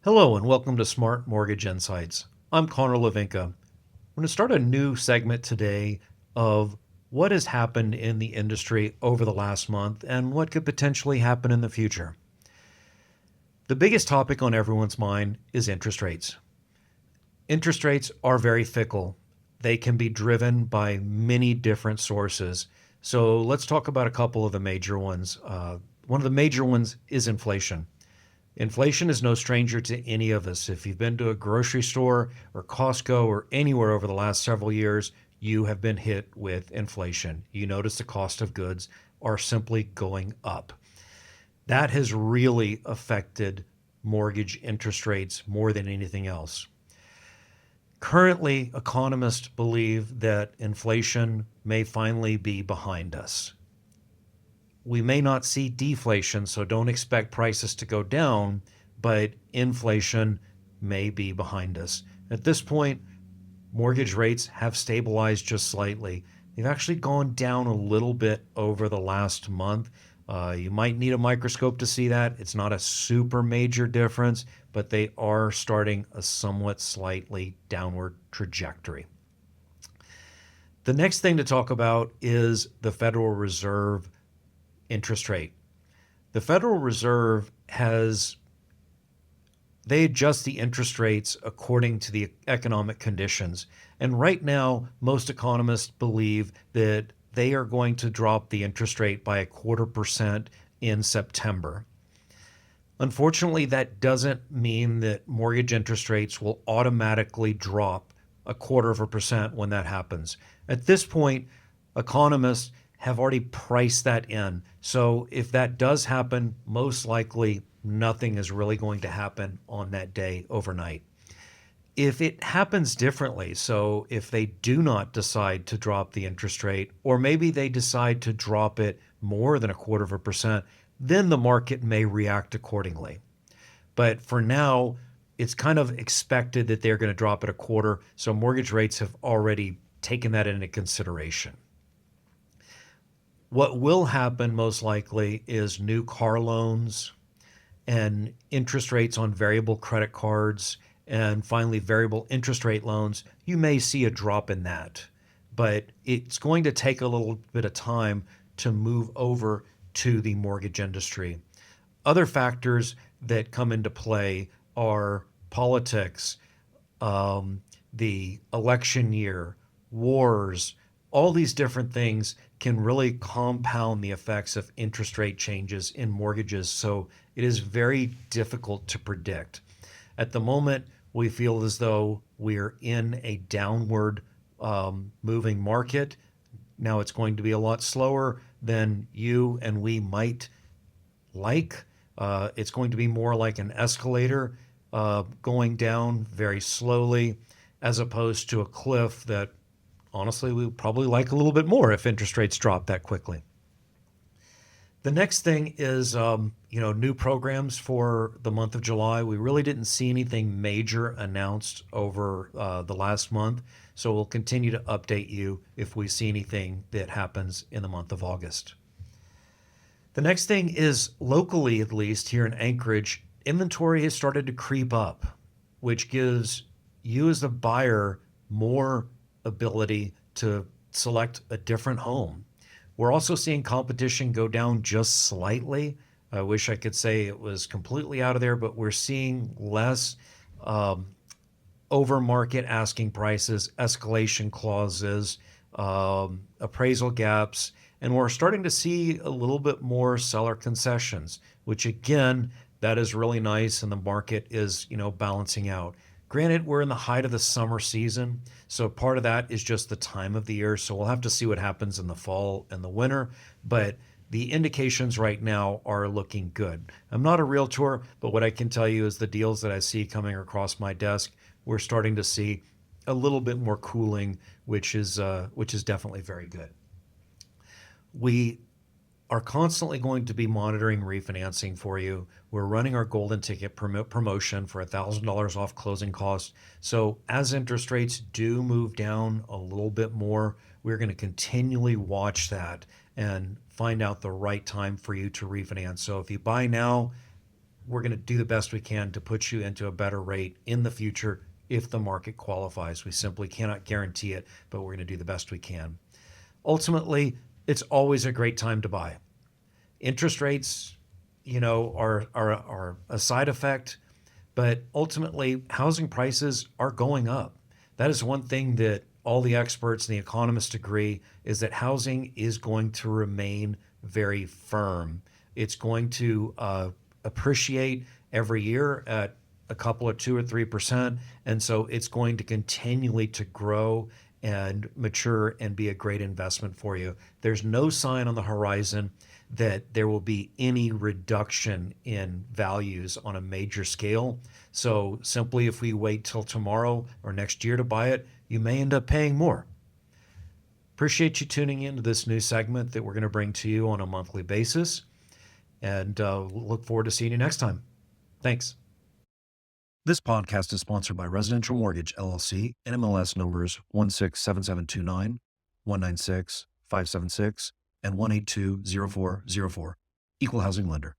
Hello and welcome to Smart Mortgage Insights. I'm Conor Levinka. I'm going to start a new segment today of what has happened in the industry over the last month and what could potentially happen in the future. The biggest topic on everyone's mind is interest rates. Interest rates are very fickle. They can be driven by many different sources. So let's talk about a couple of the major ones. One of the major ones is inflation. Inflation is no stranger to any of us. If you've been to a grocery store or Costco or anywhere over the last several years, you have been hit with inflation. You notice the cost of goods are simply going up. That has really affected mortgage interest rates more than anything else. Currently, economists believe that inflation may finally be behind us. We may not see deflation, so don't expect prices to go down, but inflation may be behind us. At this point, mortgage rates have stabilized just slightly. They've actually gone down a little bit over the last month. You might need a microscope to see that. It's not a super major difference, but they are starting a somewhat slightly downward trajectory. The next thing to talk about is the Federal Reserve interest rate. The Federal Reserve they adjust the interest rates according to the economic conditions. And right now, most economists believe that they are going to drop the interest rate by 0.25% in September. Unfortunately, that doesn't mean that mortgage interest rates will automatically drop 0.25% when that happens. At this point, economists have already priced that in. So if that does happen, most likely nothing is really going to happen on that day overnight. If it happens differently, so if they do not decide to drop the interest rate, or maybe they decide to drop it more than 0.25%, then the market may react accordingly. But for now, it's kind of expected that they're going to drop it a quarter, so mortgage rates have already taken that into consideration. What will happen most likely is new car loans and interest rates on variable credit cards and finally variable interest rate loans. You may see a drop in that, but it's going to take a little bit of time to move over to the mortgage industry. Other factors that come into play are politics, the election year, wars, all these different things can really compound the effects of interest rate changes in mortgages. So it is very difficult to predict. At the moment, we feel as though we're in a downward moving market. Now it's going to be a lot slower than you and we might like. It's going to be more like an escalator going down very slowly, as opposed to a cliff that honestly we would probably like a little bit more if interest rates drop that quickly. The next thing is, new programs for the month of July. We really didn't see anything major announced over the last month, so we'll continue to update you if we see anything that happens in the month of August. The next thing is locally, at least here in Anchorage, inventory has started to creep up, which gives you as the buyer more ability to select a different home. We're also seeing competition go down just slightly. I wish I could say it was completely out of there, but we're seeing less over market asking prices, escalation clauses, appraisal gaps, and we're starting to see a little bit more seller concessions, which again, that is really nice, and the market is, balancing out. Granted, we're in the height of the summer season, so part of that is just the time of the year. So we'll have to see what happens in the fall and the winter, but the indications right now are looking good. I'm not a realtor, but what I can tell you is the deals that I see coming across my desk, we're starting to see a little bit more cooling, which is definitely very good. We are constantly going to be monitoring refinancing for you. We're running our golden ticket promotion for $1,000 off closing costs. So as interest rates do move down a little bit more, we're going to continually watch that and find out the right time for you to refinance. So if you buy now, we're going to do the best we can to put you into a better rate in the future if the market qualifies. We simply cannot guarantee it, but we're going to do the best we can. Ultimately, it's always a great time to buy. Interest rates, are a side effect, but ultimately, housing prices are going up. That is one thing that all the experts and the economists agree is that housing is going to remain very firm. It's going to appreciate every year at a couple of 2 or 3%. And so it's going to continually to grow and mature and be a great investment for you. There's no sign on the horizon that there will be any reduction in values on a major scale. So simply if we wait till tomorrow or next year to buy it, you may end up paying more. Appreciate you tuning in to this new segment that we're going to bring to you on a monthly basis, and look forward to seeing you next time. Thanks. This podcast is sponsored by Residential Mortgage, LLC, NMLS numbers 167729, 196, 576, and 1820404. Equal housing lender.